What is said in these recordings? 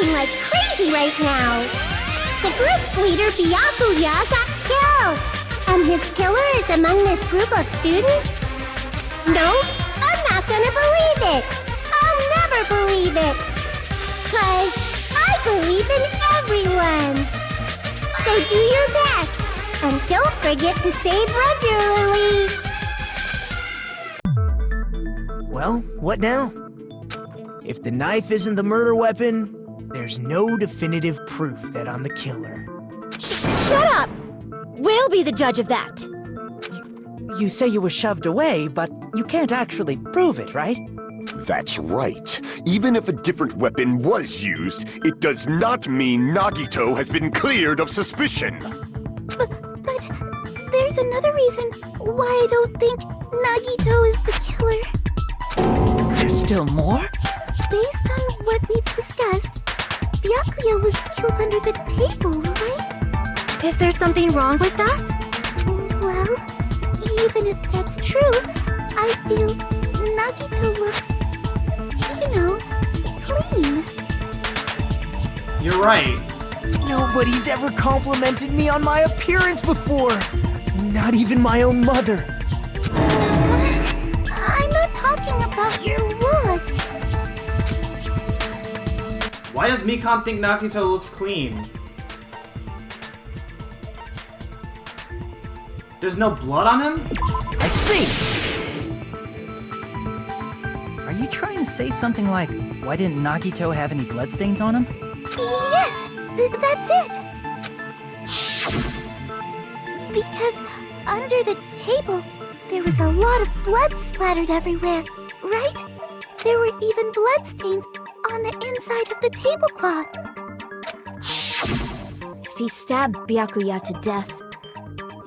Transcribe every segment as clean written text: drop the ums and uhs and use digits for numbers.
going like crazy right now. The group's leader, Byakuya, got killed. And his killer is among this group of students? No, I'm not gonna believe it. I'll never believe it. 'Cause I believe in everyone. So do your best. And don't forget to save regularly. Well, what now? If the knife isn't the murder weapon, there's no definitive proof that I'm the killer. Shut up! We'll be the judge of that. You say you were shoved away, but you can't actually prove it, right? That's right. Even if a different weapon was used, it does not mean Nagito has been cleared of suspicion. But there's another reason why I don't think Nagito is the killer. There's still more? Based on what we've discussed, Byakuya was killed under the table, right? Is there something wrong with that? Well, even if that's true, I feel Nagito looks, clean. You're right. Nobody's ever complimented me on my appearance before. Not even my own mother. I'm not talking about your looks. Why does Mikan think Nagito looks clean? There's no blood on him? I see! Are you trying to say something like, why didn't Nagito have any bloodstains on him? Yes, that's it. Because under the table, there was a lot of blood splattered everywhere, right? There were even bloodstains on the inside of the tablecloth. If he stabbed Byakuya to death,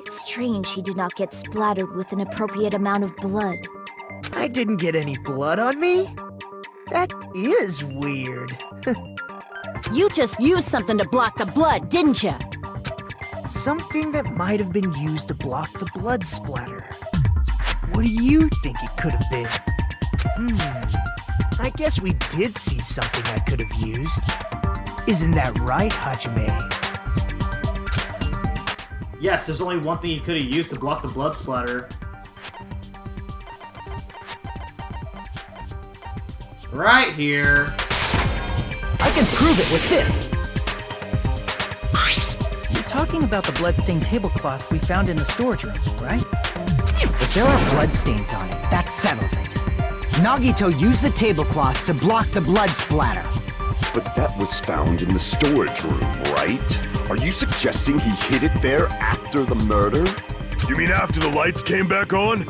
it's strange he did not get splattered with an appropriate amount of blood. I didn't get any blood on me? That is weird. You just used something to block the blood, didn't you? Something that might have been used to block the blood splatter. What do you think it could have been? I guess we did see something I could have used. Isn't that right, Hajime? Yes, there's only one thing he could have used to block the blood splatter. Right here. I can prove it with this! You're talking about the bloodstained tablecloth we found in the storage room, right? If there are bloodstains on it, that settles it. Nagito used the tablecloth to block the blood splatter. But that was found in the storage room, right? Are you suggesting he hid it there after the murder? You mean after the lights came back on?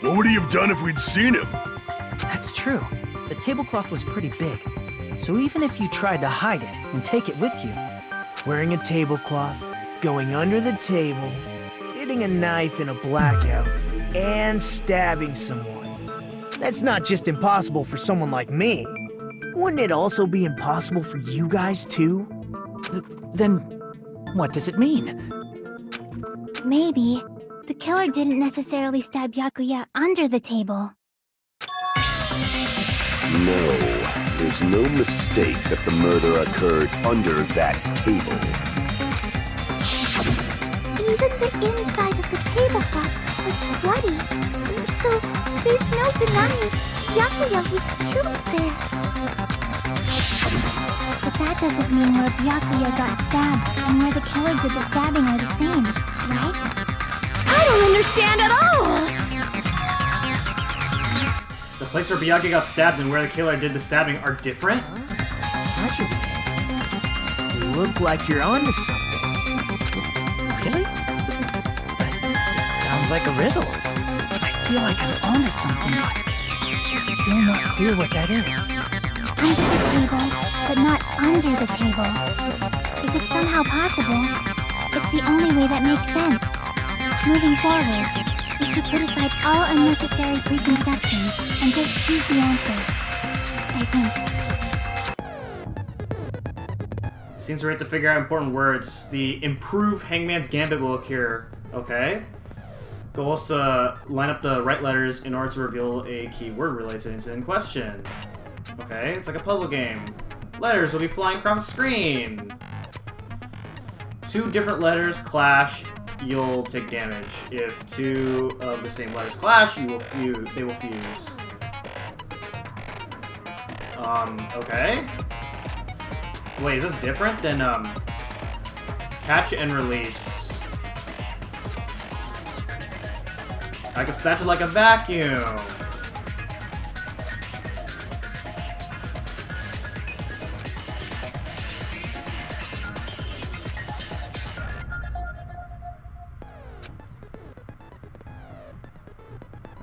What would he have done if we'd seen him? That's true. The tablecloth was pretty big, so even if you tried to hide it and take it with you... Wearing a tablecloth, going under the table, getting a knife in a blackout, and stabbing someone. That's not just impossible for someone like me. Wouldn't it also be impossible for you guys too? Then, what does it mean? Maybe the killer didn't necessarily stab Byakuya under the table. No, there's no mistake that the murder occurred under that table. Even the inside of the tablecloth was bloody, so there's no denying Byakuya was killed there. But that doesn't mean where Byakuya got stabbed and where the killer did the stabbing are the same, right? I don't understand at all! The place where Byakuya got stabbed and where the killer did the stabbing are different? You look like you're onto something. Really? But it sounds like a riddle. I feel like I'm onto something, but it's still not clear what that is. Under the table, but not under the table. If it's somehow possible, it's the only way that makes sense. Moving forward, we should put aside all unnecessary preconceptions and just choose the answer. I think. Seems we have to figure out important words. The improved Hangman's Gambit will appear. Okay. Goal is to line up the right letters in order to reveal a key word related to the incident in question. Okay, it's like a puzzle game. letters will be flying across the screen. 2 different letters clash, you'll take damage. If 2 of the same letters clash, they will fuse. Okay. Wait, is this different than, catch and release? I can snatch it like a vacuum.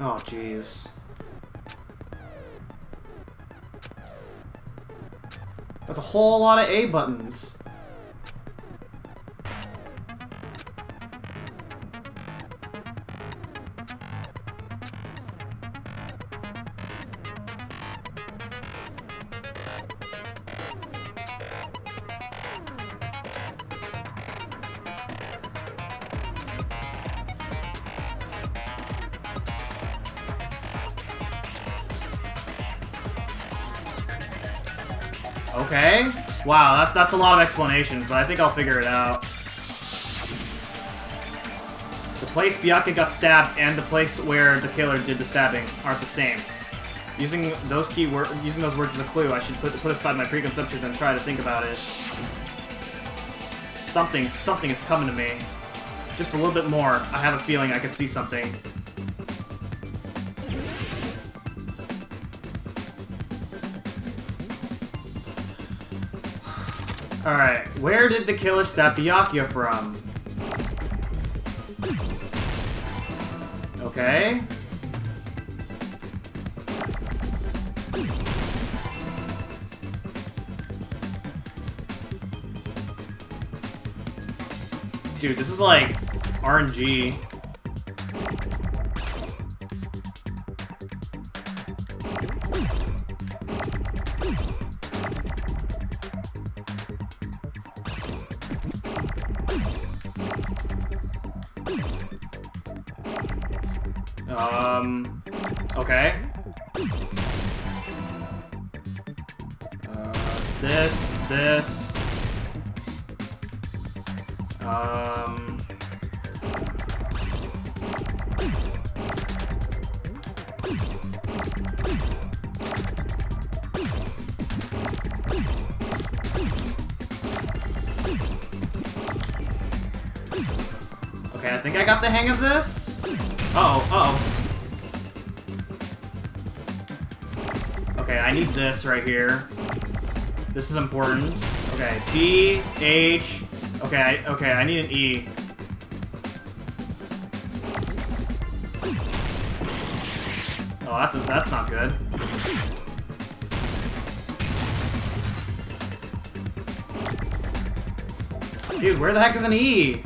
Oh, jeez. That's a whole lot of A buttons. Okay. Wow, that's a lot of explanations, but I think I'll figure it out. The place Byakuya got stabbed and the place where the killer did the stabbing aren't the same. Using those words as a clue, I should put aside my preconceptions and try to think about it. Something is coming to me. Just a little bit more. I have a feeling I could see something. Alright, where did the killer stab Byakuya from? Okay. Dude, this is like RNG. Okay. This. Okay, I think I got the hang of this. Uh-oh. Okay, I need this right here. This is important. Okay, T, H. Okay, I need an E. Oh, that's not good. Dude, where the heck is an E?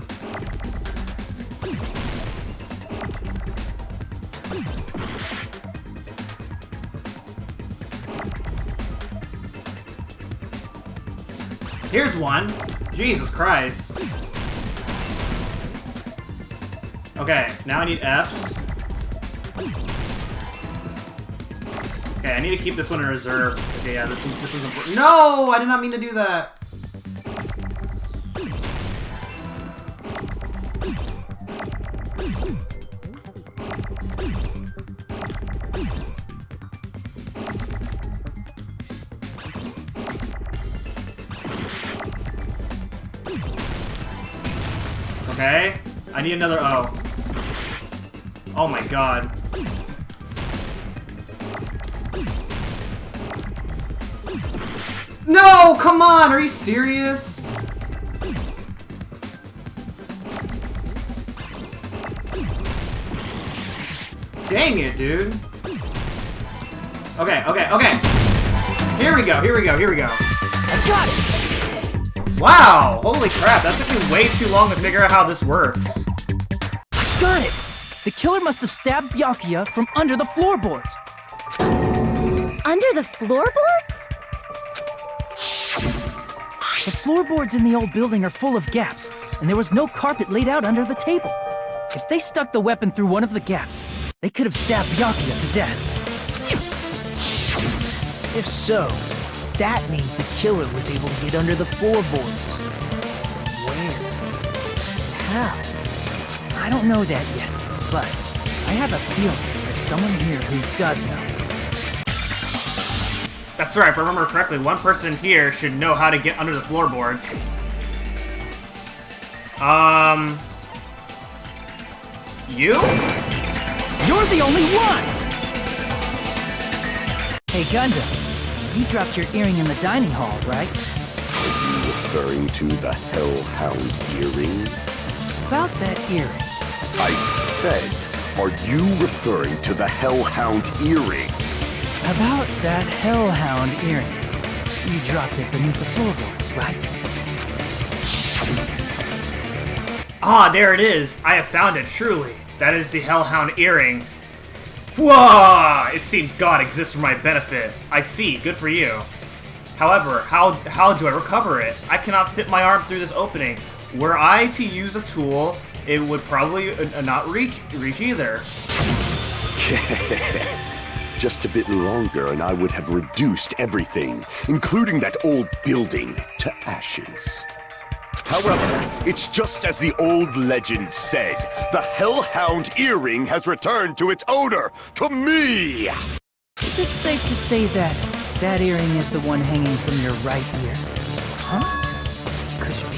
Here's one. Jesus Christ. Okay, now I need Fs. Okay, I need to keep this one in reserve. Okay, yeah, this one's important. No! I did not mean to do that! Okay, I need another O. Oh my god. No! Come on! Are you serious? Dang it, dude. Okay. Here we go. I got it! Wow! Holy crap, that took me way too long to figure out how this works. I got it! The killer must have stabbed Byakuya from under the floorboards. Under the floorboards? The floorboards in the old building are full of gaps, and there was no carpet laid out under the table. If they stuck the weapon through one of the gaps, they could have stabbed Byakuya to death. If so, That means the killer was able to get under the floorboards. Where? How? I don't know that yet, but I have a feeling there's someone here who does know. That's right, if I remember correctly, one person here should know how to get under the floorboards. You? You're the only one! Hey, Gundam, you dropped your earring in the dining hall, right? Are you referring to the Hellhound earring? About that earring. I said, are you referring to the Hellhound earring? About that Hellhound earring. You dropped it beneath the floorboards, right? Ah, there it is. I have found it, truly. That is the Hellhound earring. Whoa! It seems God exists for my benefit. I see, good for you. However, how do I recover it? I cannot fit my arm through this opening. Were I to use a tool, it would probably not reach either. Just a bit longer and I would have reduced everything, including that old building, to ashes. However, it's just as the old legend said. The Hellhound earring has returned to its owner, to me! Is it safe to say that that earring is the one hanging from your right ear? Huh? Could it be?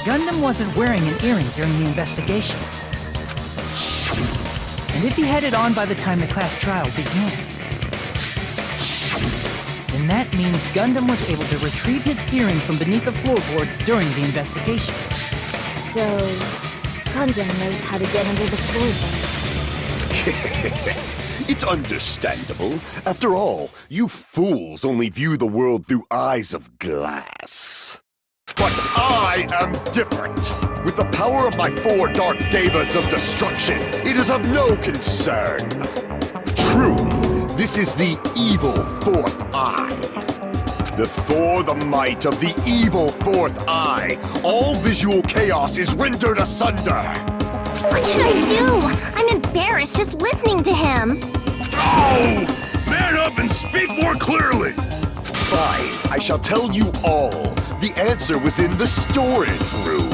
Gundam wasn't wearing an earring during the investigation. And if he had it on by the time the class trial began, then that means Gundam was able to retrieve his earring from beneath the floorboards during the investigation. So, Gundam knows how to get under the floorboards. It's understandable. After all, you fools only view the world through eyes of glass. But I am different. With the power of my 4 dark devas of destruction, it is of no concern. True, this is the evil 4th eye. Before the might of the evil 4th eye, all visual chaos is rendered asunder. What should I do? I'm embarrassed just listening to him. Oh! Man up and speak more clearly! Fine, I shall tell you all. The answer was in the storage room.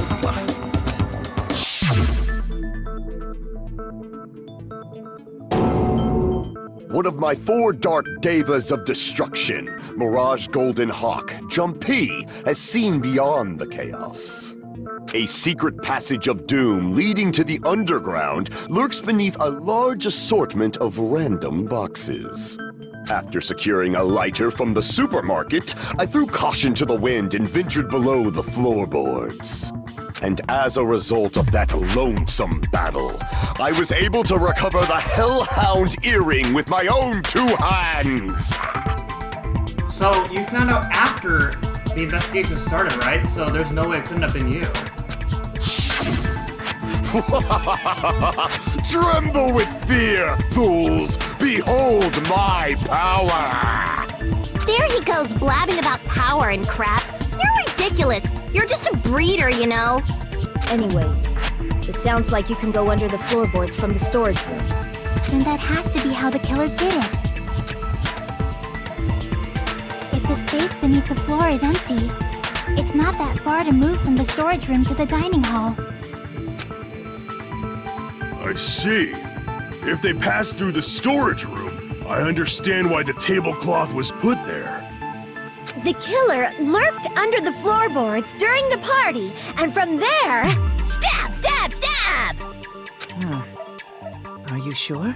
One of my 4 dark devas of destruction, Mirage Golden Hawk, Giga-P, has seen beyond the chaos. A secret passage of doom leading to the underground lurks beneath a large assortment of random boxes. After securing a lighter from the supermarket, I threw caution to the wind and ventured below the floorboards. And as a result of that lonesome battle, I was able to recover the Hellhound earring with my own 2 hands! So, you found out after the investigation started, right? So there's no way it couldn't have been you. Tremble with fear, fools! Behold my power! There he goes blabbing about power and crap. You're ridiculous. You're just a breeder, you know. Anyway, it sounds like you can go under the floorboards from the storage room. Then that has to be how the killer did it. If the space beneath the floor is empty, it's not that far to move from the storage room to the dining hall. I see. If they passed through the storage room, I understand why the tablecloth was put there. The killer lurked under the floorboards during the party, and from there, stab, stab, stab! Are you sure?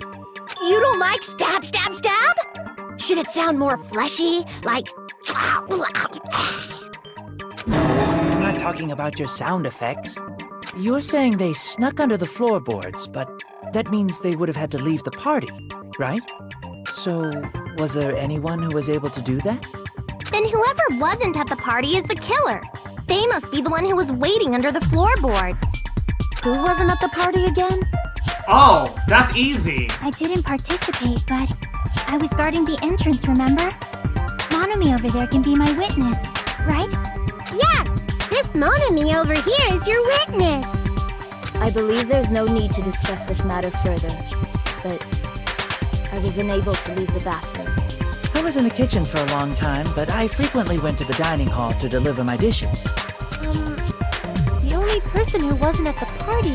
You don't like stab, stab, stab? Should it sound more fleshy, like... No, I'm not talking about your sound effects. You're saying they snuck under the floorboards, but that means they would have had to leave the party, right? So, was there anyone who was able to do that? Then whoever wasn't at the party is the killer. They must be the one who was waiting under the floorboards. Who wasn't at the party again? Oh, that's easy. I didn't participate, but I was guarding the entrance, remember? Monami over there can be my witness, right? Yes! This Monami over here is your witness! I believe there's no need to discuss this matter further, but I was unable to leave the bathroom. I was in the kitchen for a long time, but I frequently went to the dining hall to deliver my dishes. The only person who wasn't at the party...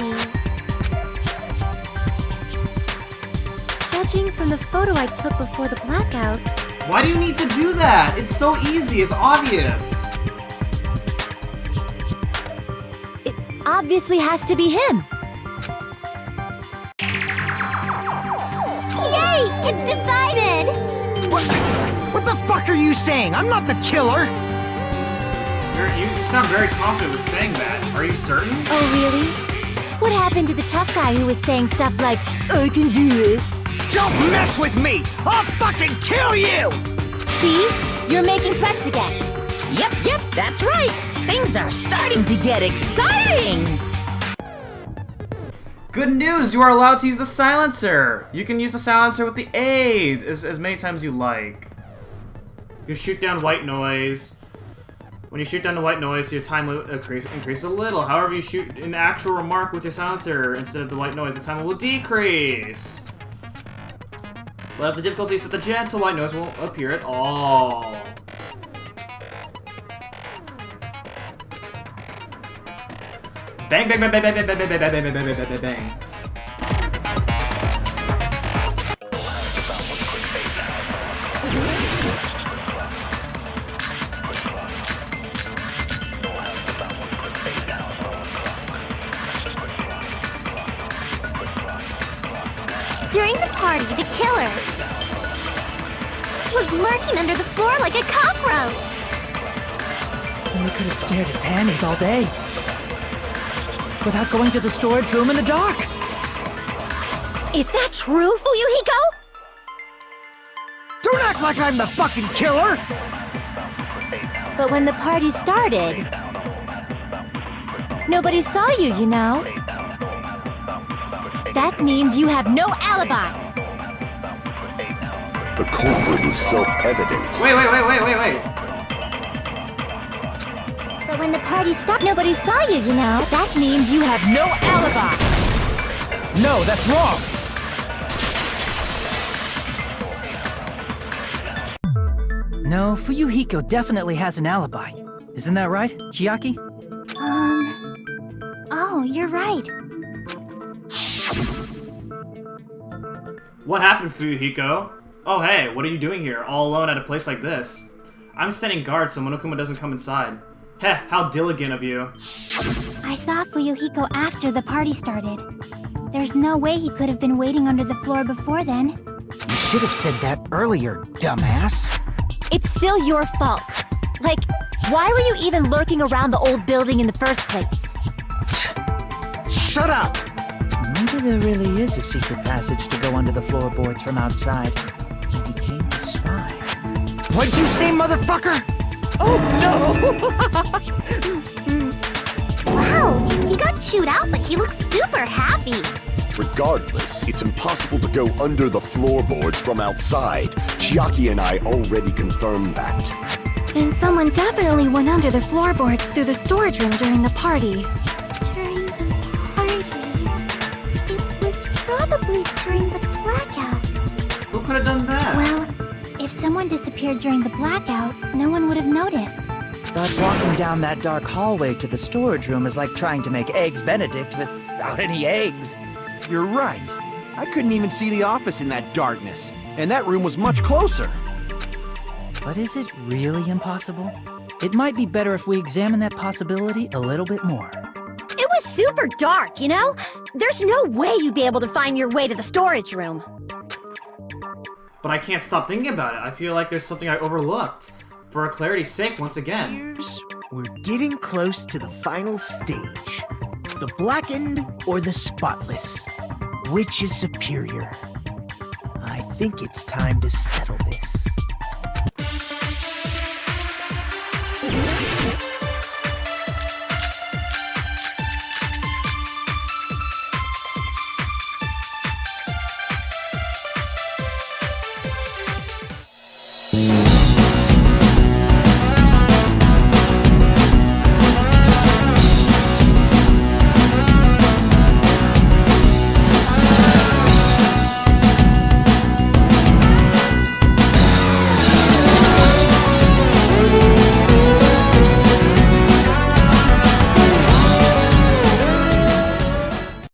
Judging from the photo I took before the blackout... Why do you need to do that? It's so easy, it's obvious. It obviously has to be him. Yay! It's decided! What the fuck are you saying? I'm not the killer! You sound very confident with saying that. Are you certain? Oh, really? What happened to the tough guy who was saying stuff like, I can do it? Don't mess with me! I'll fucking kill you! See? You're making threats again. Yep, that's right. Things are starting to get exciting. Good news! You are allowed to use the silencer! You can use the silencer with the aid as many times as you like. You can shoot down white noise. When you shoot down the white noise, your time limit increases a little. However, you shoot an actual remark with your silencer instead of the white noise, the time will decrease. But if the difficulty is set to gentle, white noise won't appear at all. Bang, bang, bang, bang, bang, bang, bang, bang, bang, bang, bang, bang, bang, bang. During the party, the killer was lurking under the floor like a cockroach. We could have stared at panties all day. Without going to the storage room in the dark. Is that true, Fuyuhiko? Don't act like I'm the fucking killer! But when the party started, nobody saw you, you know? That means you have no alibi. The culprit is self-evident. Wait. But when the party started, nobody saw you, you know? That means you have no alibi. No, that's wrong! No, Fuyuhiko definitely has an alibi. Isn't that right, Chiaki? Oh, you're right. What happened, Fuyuhiko? Oh hey, what are you doing here, all alone at a place like this? I'm standing guard so Monokuma doesn't come inside. Heh, how diligent of you. I saw Fuyuhiko after the party started. There's no way he could have been waiting under the floor before then. You should have said that earlier, dumbass. It's still your fault. Like, why were you even lurking around the old building in the first place? Shut up! Maybe there really is a secret passage to go under the floorboards from outside. And he came to spy. What'd you say, motherfucker? Oh no! Wow, he got chewed out, but he looks super happy. Regardless, it's impossible to go under the floorboards from outside. Chiaki and I already confirmed that. Then someone definitely went under the floorboards through the storage room during the party. During the party? It was probably during the blackout. Who could have done that? Well, if someone disappeared during the blackout, no one would have noticed. But walking down that dark hallway to the storage room is like trying to make Eggs Benedict without any eggs. You're right. I couldn't even see the office in that darkness, and that room was much closer. But is it really impossible? It might be better if we examine that possibility a little bit more. It was super dark, you know? There's no way you'd be able to find your way to the storage room. But I can't stop thinking about it. I feel like there's something I overlooked. For clarity's sake, once again. We're getting close to the final stage. The blackened or the spotless? Which is superior? I think it's time to settle this.